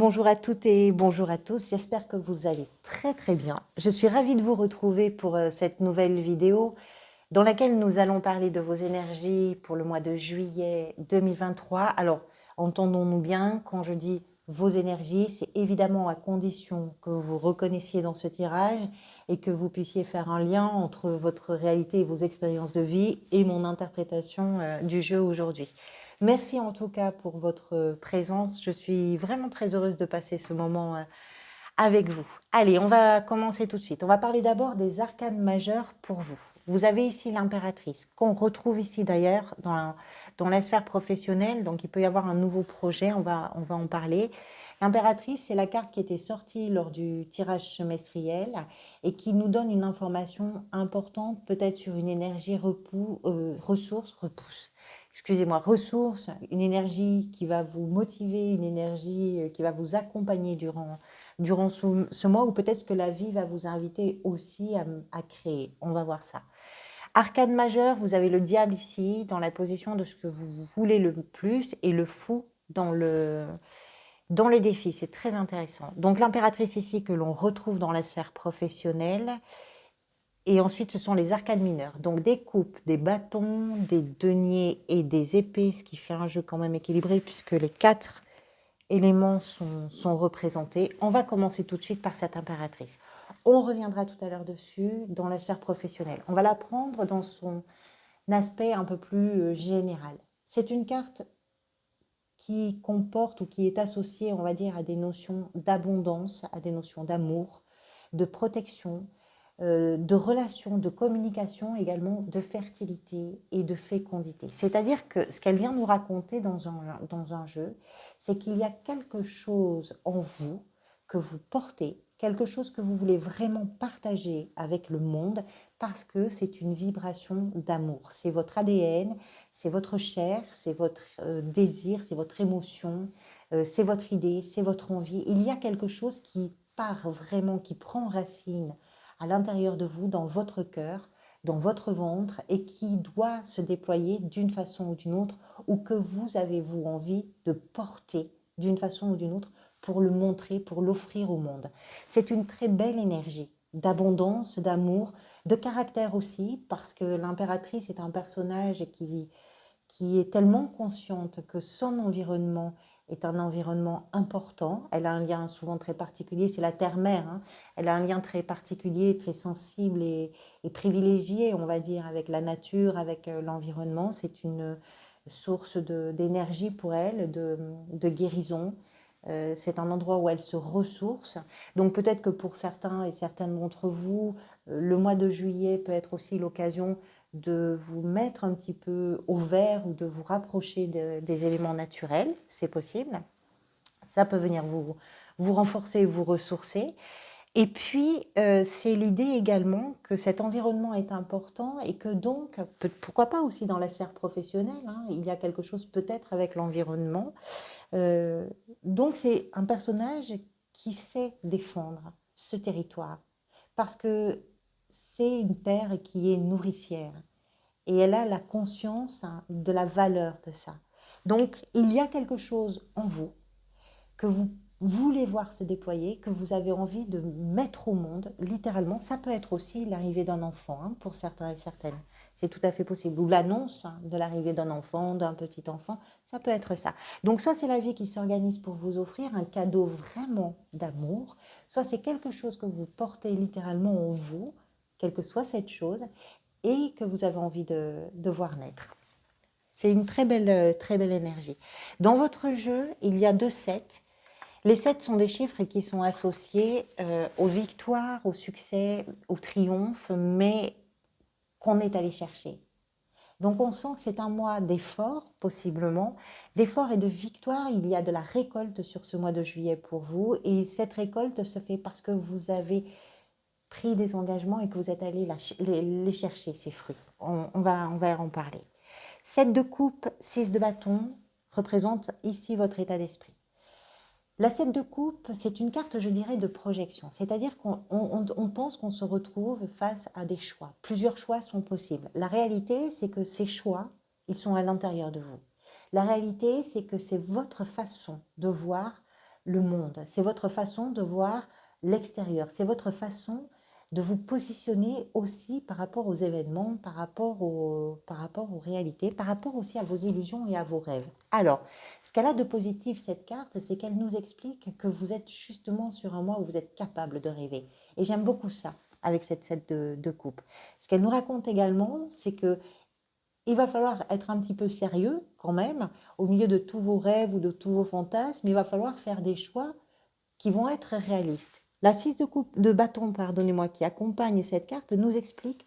Bonjour à toutes et bonjour à tous, j'espère que vous allez très très bien. Je suis ravie de vous retrouver pour cette nouvelle vidéo dans laquelle nous allons parler de vos énergies pour le mois de juillet 2023. Alors, entendons-nous bien, quand je dis vos énergies, c'est évidemment à condition que vous reconnaissiez dans ce tirage et que vous puissiez faire un lien entre votre réalité et vos expériences de vie et mon interprétation du jeu aujourd'hui. Merci en tout cas pour votre présence. Je suis vraiment très heureuse de passer ce moment avec vous. Allez, on va commencer tout de suite. On va parler d'abord des arcanes majeures pour vous. Vous avez ici l'impératrice, qu'on retrouve ici d'ailleurs dans la sphère professionnelle. Donc, il peut y avoir un nouveau projet, on va en parler. L'impératrice, c'est la carte qui était sortie lors du tirage semestriel et qui nous donne une information importante, peut-être sur une énergie ressource, une énergie qui va vous motiver, une énergie qui va vous accompagner durant ce mois, ou peut-être que la vie va vous inviter aussi à créer. On va voir ça. Arcane majeur, vous avez le diable ici, dans la position de ce que vous voulez le plus, et le fou dans le défi. C'est très intéressant. Donc l'impératrice ici, que l'on retrouve dans la sphère professionnelle. Et ensuite, ce sont les arcanes mineures. Donc des coupes, des bâtons, des deniers et des épées, ce qui fait un jeu quand même équilibré puisque les 4 éléments sont représentés. On va commencer tout de suite par cette impératrice. On reviendra tout à l'heure dessus dans la sphère professionnelle. On va la prendre dans son aspect un peu plus général. C'est une carte qui comporte ou qui est associée, on va dire, à des notions d'abondance, à des notions d'amour, de protection, de relation, de communication, également de fertilité et de fécondité. C'est-à-dire que ce qu'elle vient nous raconter dans un jeu, c'est qu'il y a quelque chose en vous que vous portez, quelque chose que vous voulez vraiment partager avec le monde parce que c'est une vibration d'amour. C'est votre ADN, c'est votre chair, c'est votre désir, c'est votre émotion, c'est votre idée, c'est votre envie. Il y a quelque chose qui part vraiment, qui prend racine à l'intérieur de vous, dans votre cœur, dans votre ventre, et qui doit se déployer d'une façon ou d'une autre, ou que vous avez, vous, envie de porter d'une façon ou d'une autre pour le montrer, pour l'offrir au monde. C'est une très belle énergie d'abondance, d'amour, de caractère aussi, parce que l'impératrice est un personnage qui est tellement consciente que son environnement est un environnement important. Elle a un lien souvent très particulier, c'est la terre-mère, hein. Elle a un lien très particulier, très sensible et privilégié, on va dire, avec la nature, avec l'environnement. C'est une source d'énergie pour elle, de guérison. C'est un endroit où elle se ressource. Donc peut-être que pour certains et certaines d'entre vous, le mois de juillet peut être aussi l'occasion de vous mettre un petit peu au vert ou de vous rapprocher des éléments naturels, c'est possible. Ça peut venir vous renforcer, vous ressourcer. Et puis, c'est l'idée également que cet environnement est important et que donc, pourquoi pas aussi dans la sphère professionnelle, hein, il y a quelque chose peut-être avec l'environnement. Euh, donc, c'est un personnage qui sait défendre ce territoire parce que c'est une terre qui est nourricière et elle a la conscience de la valeur de ça. Donc, il y a quelque chose en vous que vous voulez voir se déployer, que vous avez envie de mettre au monde, littéralement. Ça peut être aussi l'arrivée d'un enfant, hein, pour certains et certaines. C'est tout à fait possible. Ou l'annonce de l'arrivée d'un enfant, d'un petit enfant, ça peut être ça. Donc, soit c'est la vie qui s'organise pour vous offrir un cadeau vraiment d'amour, soit c'est quelque chose que vous portez littéralement en vous, quelle que soit cette chose, et que vous avez envie de voir naître. C'est une très belle énergie. Dans votre jeu, il y a 2 sets. Les 7 sont des chiffres qui sont associés aux victoires, au succès, au triomphe, mais qu'on est allé chercher. Donc on sent que c'est un mois d'effort, possiblement, d'effort et de victoire. Il y a de la récolte sur ce mois de juillet pour vous, et cette récolte se fait parce que vous avez pris des engagements et que vous êtes allé les chercher, ces fruits. On va en parler. 7 de coupe, 6 de bâton représente ici votre état d'esprit. La 7 de coupe, c'est une carte, je dirais, de projection. C'est-à-dire qu'on pense qu'on se retrouve face à des choix. Plusieurs choix sont possibles. La réalité, c'est que ces choix, ils sont à l'intérieur de vous. La réalité, c'est que c'est votre façon de voir le monde, c'est votre façon de voir l'extérieur, c'est votre façon de vous positionner aussi par rapport aux événements, par rapport aux réalités, par rapport aussi à vos illusions et à vos rêves. Alors, ce qu'elle a de positif, cette carte, c'est qu'elle nous explique que vous êtes justement sur un mois où vous êtes capable de rêver. Et j'aime beaucoup ça avec cette set de coupe. Ce qu'elle nous raconte également, c'est que il va falloir être un petit peu sérieux quand même, au milieu de tous vos rêves ou de tous vos fantasmes, il va falloir faire des choix qui vont être réalistes. La 6 de bâton, pardonnez-moi, qui accompagne cette carte, nous explique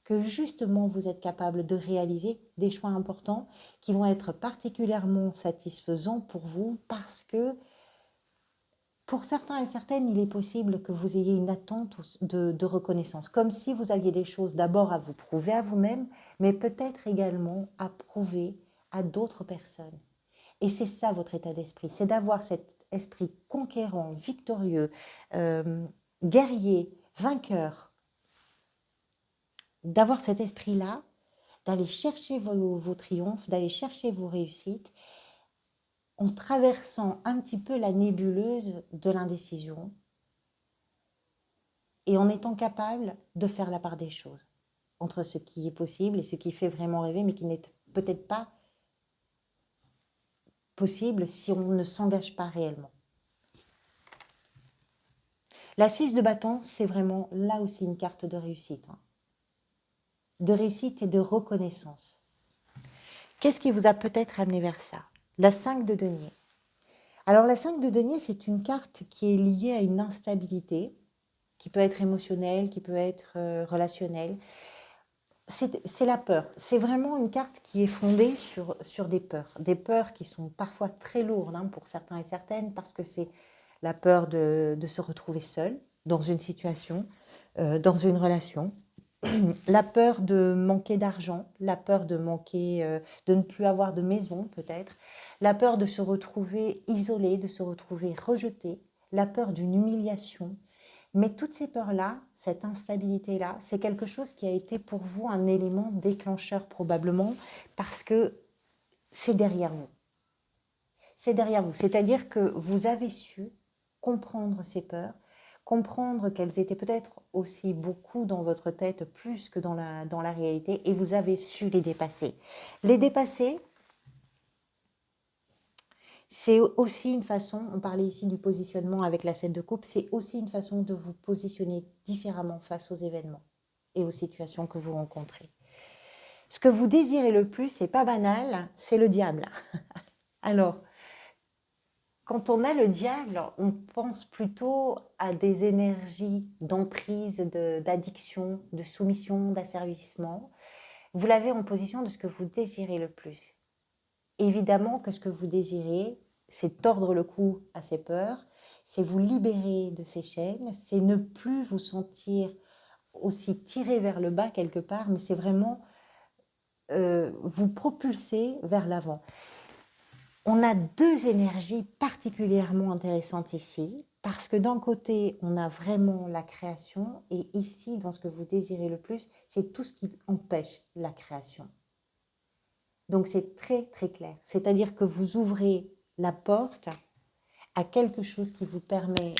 que justement vous êtes capable de réaliser des choix importants qui vont être particulièrement satisfaisants pour vous parce que pour certains et certaines, il est possible que vous ayez une attente de reconnaissance, comme si vous aviez des choses d'abord à vous prouver à vous-même, mais peut-être également à prouver à d'autres personnes. Et c'est ça votre état d'esprit, c'est d'avoir cet esprit conquérant, victorieux, euh, guerrier, vainqueur, d'avoir cet esprit-là, d'aller chercher vos triomphes, d'aller chercher vos réussites, en traversant un petit peu la nébuleuse de l'indécision et en étant capable de faire la part des choses entre ce qui est possible et ce qui fait vraiment rêver, mais qui n'est peut-être pas possible si on ne s'engage pas réellement. La 6 de bâton, c'est vraiment là aussi une carte de réussite. De réussite et de reconnaissance. Qu'est-ce qui vous a peut-être amené vers ça? La 5 de denier. Alors la 5 de denier, c'est une carte qui est liée à une instabilité, qui peut être émotionnelle, qui peut être relationnelle. C'est la peur. C'est vraiment une carte qui est fondée sur des peurs qui sont parfois très lourdes pour certains et certaines, parce que c'est la peur de se retrouver seul dans une situation, dans une relation, la peur de manquer d'argent, la peur de manquer, de ne plus avoir de maison peut-être, la peur de se retrouver isolé, de se retrouver rejeté, la peur d'une humiliation. Mais toutes ces peurs-là, cette instabilité-là, c'est quelque chose qui a été pour vous un élément déclencheur probablement parce que c'est derrière vous. C'est derrière vous. C'est-à-dire que vous avez su comprendre ces peurs, comprendre qu'elles étaient peut-être aussi beaucoup dans votre tête plus que dans la réalité et vous avez su les dépasser. Les dépasser, c'est aussi une façon, on parlait ici du positionnement avec la scène de coupe, c'est aussi une façon de vous positionner différemment face aux événements et aux situations que vous rencontrez. Ce que vous désirez le plus, c'est pas banal, c'est le diable. Alors, quand on a le diable, on pense plutôt à des énergies d'emprise, d'addiction, de soumission, d'asservissement. Vous l'avez en position de ce que vous désirez le plus. Évidemment que ce que vous désirez, c'est tordre le cou à ces peurs, c'est vous libérer de ces chaînes, c'est ne plus vous sentir aussi tiré vers le bas quelque part, mais c'est vraiment vous propulser vers l'avant. On a deux énergies particulièrement intéressantes ici, parce que d'un côté, on a vraiment la création, et ici, dans ce que vous désirez le plus, c'est tout ce qui empêche la création. Donc c'est très très clair, c'est-à-dire que vous ouvrez la porte à quelque chose qui vous permet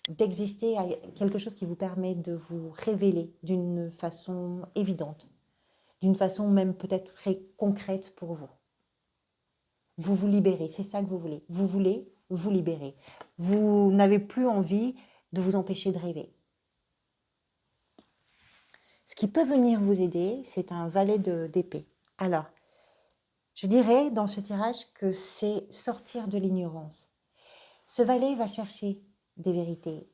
d'exister, à quelque chose qui vous permet de vous révéler d'une façon évidente, d'une façon même peut-être très concrète pour vous. Vous vous libérez, c'est ça que vous voulez. Vous voulez vous libérer. Vous n'avez plus envie de vous empêcher de rêver. Ce qui peut venir vous aider, c'est un valet d'épée. Alors, je dirais dans ce tirage que c'est sortir de l'ignorance. Ce valet va chercher des vérités.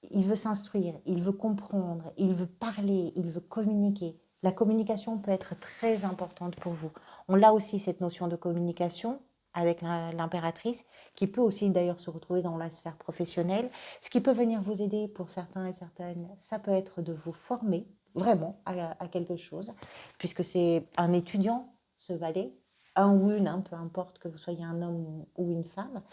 Il veut s'instruire, il veut comprendre, il veut parler, il veut communiquer. La communication peut être très importante pour vous. On a aussi cette notion de communication avec l'impératrice, qui peut aussi d'ailleurs se retrouver dans la sphère professionnelle. Ce qui peut venir vous aider pour certains et certaines, ça peut être de vous former vraiment à quelque chose, puisque c'est un étudiant, ce valet, un ou une, peu importe que vous soyez un homme ou une femme.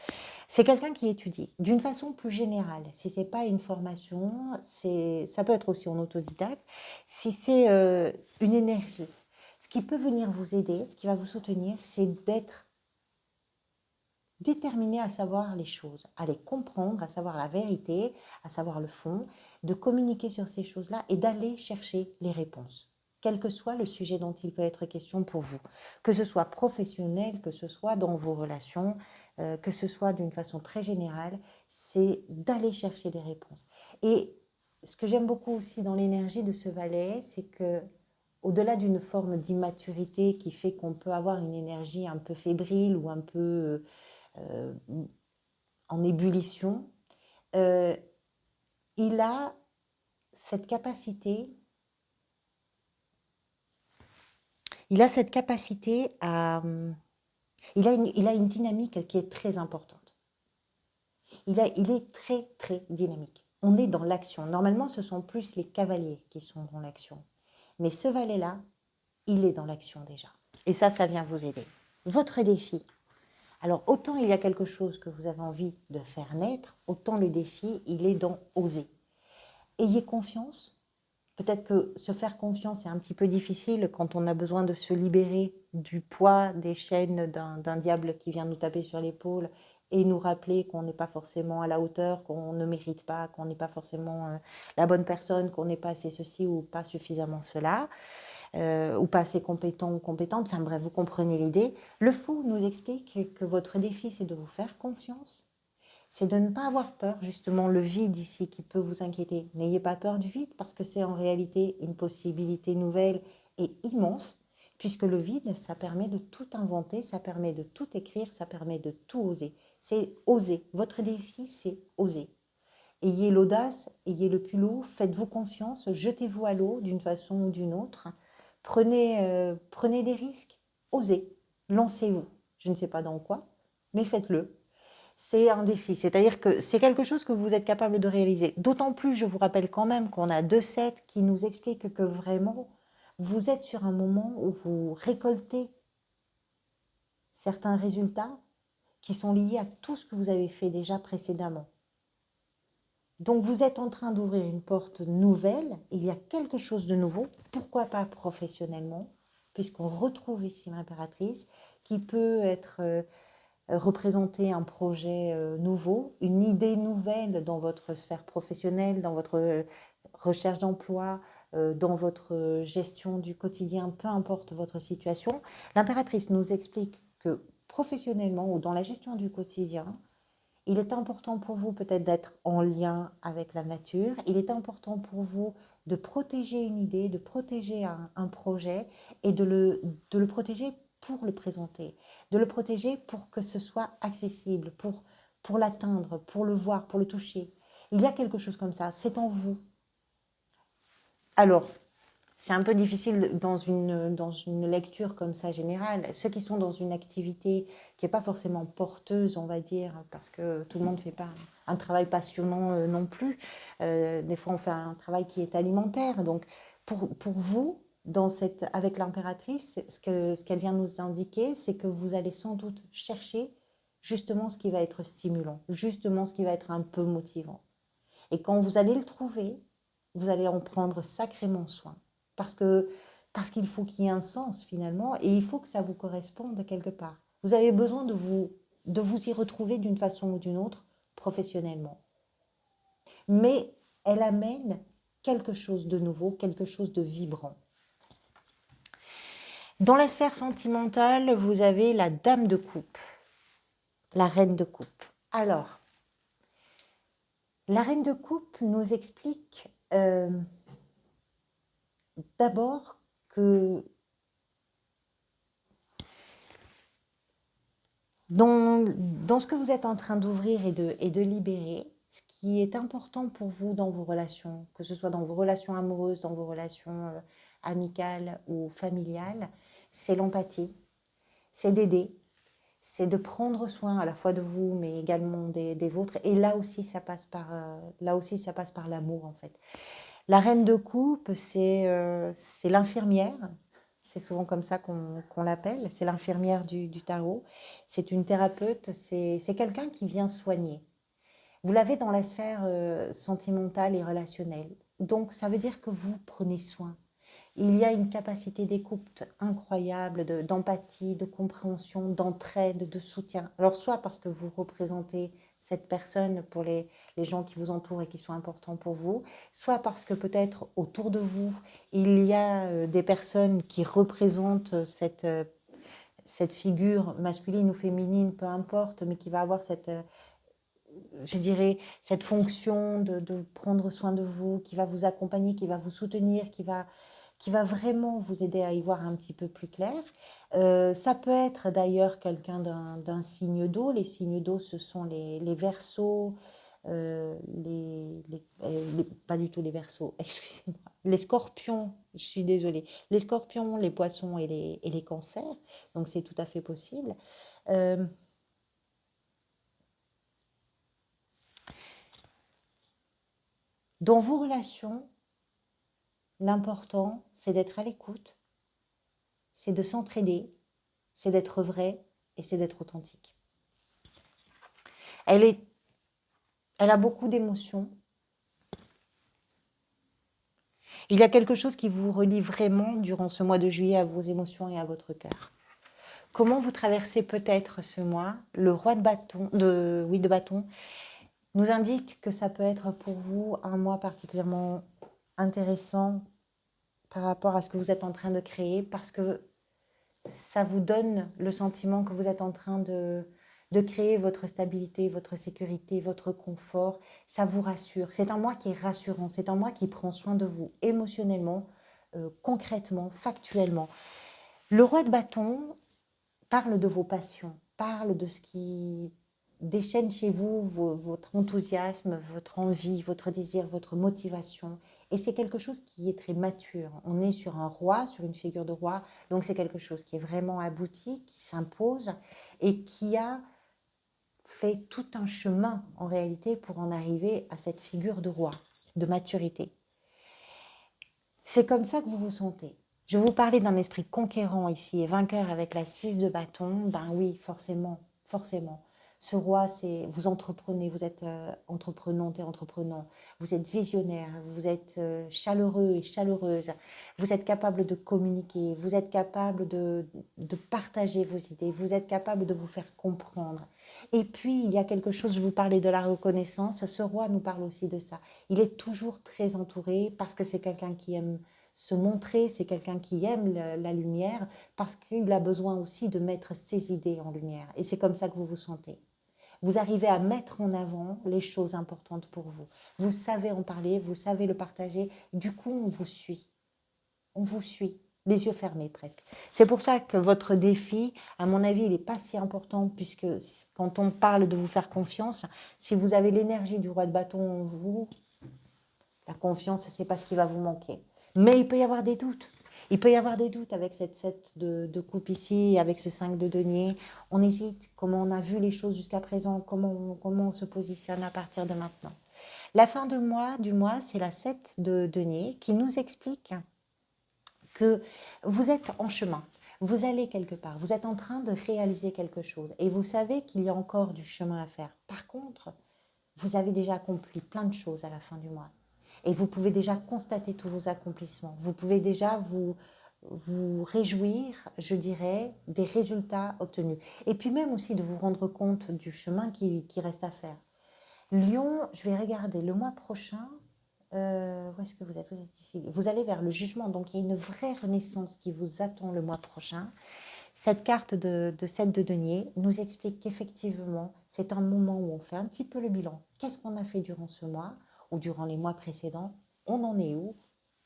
C'est quelqu'un qui étudie d'une façon plus générale. Si c'est pas une formation, ça peut être aussi en autodidacte. Si c'est une énergie, ce qui peut venir vous aider, ce qui va vous soutenir, c'est d'être déterminé à savoir les choses, à les comprendre, à savoir la vérité, à savoir le fond, de communiquer sur ces choses-là et d'aller chercher les réponses, quel que soit le sujet dont il peut être question pour vous, que ce soit professionnel, que ce soit dans vos relations, que ce soit d'une façon très générale, c'est d'aller chercher des réponses. Et ce que j'aime beaucoup aussi dans l'énergie de ce valet, c'est que au-delà d'une forme d'immaturité qui fait qu'on peut avoir une énergie un peu fébrile ou un peu euh, en ébullition, euh, il a cette capacité, il a cette capacité à, il a une dynamique qui est très importante. Il est très très dynamique. On est dans l'action. Normalement, ce sont plus les cavaliers qui sont dans l'action. Mais ce valet-là, il est dans l'action déjà. Et ça vient vous aider. Votre défi. Alors, autant il y a quelque chose que vous avez envie de faire naître, autant le défi, il est dans oser. Ayez confiance. Peut-être que se faire confiance est un petit peu difficile quand on a besoin de se libérer du poids des chaînes d'un diable qui vient nous taper sur l'épaule et nous rappeler qu'on n'est pas forcément à la hauteur, qu'on ne mérite pas, qu'on n'est pas forcément la bonne personne, qu'on n'est pas assez ceci ou pas suffisamment cela, ou pas assez compétent ou compétente. Enfin bref, vous comprenez l'idée. Le fou nous explique que votre défi, c'est de vous faire confiance, c'est de ne pas avoir peur, justement, le vide ici qui peut vous inquiéter. N'ayez pas peur du vide parce que c'est en réalité une possibilité nouvelle et immense, puisque le vide, ça permet de tout inventer, ça permet de tout écrire, ça permet de tout oser. C'est oser. Votre défi, c'est oser. Ayez l'audace, ayez le culot, faites-vous confiance, jetez-vous à l'eau d'une façon ou d'une autre. Prenez des risques, osez, lancez-vous. Je ne sais pas dans quoi, mais faites-le. C'est un défi, c'est-à-dire que c'est quelque chose que vous êtes capable de réaliser. D'autant plus, je vous rappelle quand même qu'on a 2 sets qui nous expliquent que vraiment, vous êtes sur un moment où vous récoltez certains résultats qui sont liés à tout ce que vous avez fait déjà précédemment. Donc vous êtes en train d'ouvrir une porte nouvelle, il y a quelque chose de nouveau, pourquoi pas professionnellement, puisqu'on retrouve ici l'impératrice, qui peut être représenter un projet nouveau, une idée nouvelle dans votre sphère professionnelle, dans votre recherche d'emploi, dans votre gestion du quotidien, peu importe votre situation. L'impératrice nous explique que professionnellement ou dans la gestion du quotidien, il est important pour vous peut-être d'être en lien avec la nature. Il est important pour vous de protéger une idée, de protéger un projet et de le protéger pour le présenter, de le protéger pour que ce soit accessible, pour l'atteindre, pour le voir, pour le toucher. Il y a quelque chose comme ça, c'est en vous. Alors, c'est un peu difficile dans une lecture comme ça générale. Ceux qui sont dans une activité qui n'est pas forcément porteuse, on va dire, parce que tout le monde ne fait pas un travail passionnant non plus. Des fois, on fait un travail qui est alimentaire. Donc, pour vous, avec l'impératrice, ce qu'elle vient nous indiquer, c'est que vous allez sans doute chercher justement ce qui va être stimulant, justement ce qui va être un peu motivant. Et quand vous allez le trouver, vous allez en prendre sacrément soin. Parce que parce qu'il faut qu'il y ait un sens finalement et il faut que ça vous corresponde quelque part. Vous avez besoin de vous y retrouver d'une façon ou d'une autre professionnellement. Mais elle amène quelque chose de nouveau, quelque chose de vibrant. Dans la sphère sentimentale, vous avez la dame de coupe, la reine de coupe. Alors, la reine de coupe nous explique d'abord que dans ce que vous êtes en train d'ouvrir et de libérer, ce qui est important pour vous dans vos relations, que ce soit dans vos relations amoureuses, dans vos relations amicales ou familiales, c'est l'empathie, c'est d'aider, c'est de prendre soin à la fois de vous, mais également des vôtres. Et là aussi, ça passe par l'amour en fait. La reine de coupe, c'est l'infirmière. C'est souvent comme ça qu'on l'appelle. C'est l'infirmière du tarot. C'est une thérapeute. C'est quelqu'un qui vient soigner. Vous l'avez dans la sphère sentimentale et relationnelle. Donc, ça veut dire que vous prenez soin. Il y a une capacité d'écoute incroyable, d'empathie, de compréhension, d'entraide, de soutien. Alors, soit parce que vous représentez cette personne pour les gens qui vous entourent et qui sont importants pour vous, soit parce que peut-être autour de vous, il y a des personnes qui représentent cette figure masculine ou féminine, peu importe, mais qui va avoir je dirais, cette fonction de prendre soin de vous, qui va vous accompagner, qui va vous soutenir, qui va vraiment vous aider à y voir un petit peu plus clair. Ça peut être d'ailleurs quelqu'un d'un signe d'eau. Les signes d'eau, ce sont les Verseaux, pas du tout les Verseaux, excusez-moi, les Scorpions, je suis désolée, les Scorpions, les Poissons et les Cancers, donc c'est tout à fait possible. Euh, dans vos relations, l'important, c'est d'être à l'écoute, c'est de s'entraider, c'est d'être vrai et c'est d'être authentique. Elle, est, elle a beaucoup d'émotions. Il y a quelque chose qui vous relie vraiment durant ce mois de juillet à vos émotions et à votre cœur. Comment vous traversez peut-être ce mois? Le roi de bâton nous indique que ça peut être pour vous un mois particulièrement intéressant par rapport à ce que vous êtes en train de créer, parce que ça vous donne le sentiment que vous êtes en train de créer votre stabilité, votre sécurité, votre confort. Ça vous rassure. C'est un mois qui est rassurant. C'est un mois qui prend soin de vous émotionnellement, concrètement, factuellement. Le roi de bâton parle de vos passions, parle de ce qui déchaîne chez vous votre enthousiasme, votre envie, votre désir, votre motivation. Et c'est quelque chose qui est très mature. On est sur un roi, sur une figure de roi, donc c'est quelque chose qui est vraiment abouti, qui s'impose et qui a fait tout un chemin en réalité pour en arriver à cette figure de roi, de maturité. C'est comme ça que vous vous sentez. Je vous parlais d'un esprit conquérant ici et vainqueur avec la 6 de bâton. Ben oui, forcément, forcément. Ce roi, c'est vous entreprenez, vous êtes entreprenante et entreprenant, vous êtes visionnaire, vous êtes chaleureux et chaleureuse, vous êtes capable de communiquer, vous êtes capable de partager vos idées, vous êtes capable de vous faire comprendre. Et puis, il y a quelque chose, je vous parlais de la reconnaissance, ce roi nous parle aussi de ça. Il est toujours très entouré parce que c'est quelqu'un qui aime se montrer, c'est quelqu'un qui aime la lumière, parce qu'il a besoin aussi de mettre ses idées en lumière. Et c'est comme ça que vous vous sentez. Vous arrivez à mettre en avant les choses importantes pour vous. Vous savez en parler, vous savez le partager. Du coup, on vous suit. On vous suit, les yeux fermés presque. C'est pour ça que votre défi, à mon avis, il n'est pas si important, puisque quand on parle de vous faire confiance, si vous avez l'énergie du roi de bâton en vous, la confiance, c'est pas ce qui va vous manquer. Mais il peut y avoir des doutes. Il peut y avoir des doutes avec cette 7 de coupe ici, avec ce 5 de denier. On hésite, comment on a vu les choses jusqu'à présent, comment on se positionne à partir de maintenant. La fin du mois, c'est la 7 de denier qui nous explique que vous êtes en chemin. Vous allez quelque part, vous êtes en train de réaliser quelque chose et vous savez qu'il y a encore du chemin à faire. Par contre, vous avez déjà accompli plein de choses à la fin du mois. Et vous pouvez déjà constater tous vos accomplissements. Vous pouvez déjà vous réjouir, je dirais, des résultats obtenus. Et puis même aussi de vous rendre compte du chemin qui reste à faire. Lion, je vais regarder le mois prochain. Où est-ce que vous êtes? Vous êtes ici. Vous allez vers le jugement. Donc il y a une vraie renaissance qui vous attend le mois prochain. Cette carte de 7 de denier nous explique qu'effectivement, c'est un moment où on fait un petit peu le bilan. Qu'est-ce qu'on a fait durant ce mois ou durant les mois précédents? On en est où?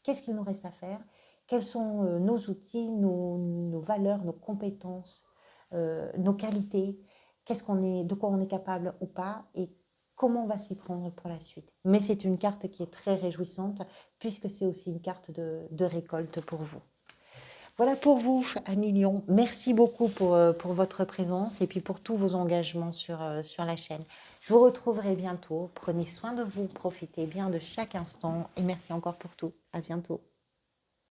Qu'est-ce qu'il nous reste à faire? Quels sont nos outils, nos valeurs, nos compétences, nos qualités? De quoi on est capable ou pas? Et comment on va s'y prendre pour la suite? Mais c'est une carte qui est très réjouissante puisque c'est aussi une carte de récolte pour vous. Voilà pour vous, amis Lion. Merci beaucoup pour votre présence et puis pour tous vos engagements sur la chaîne. Je vous retrouverai bientôt. Prenez soin de vous, profitez bien de chaque instant et merci encore pour tout. À bientôt.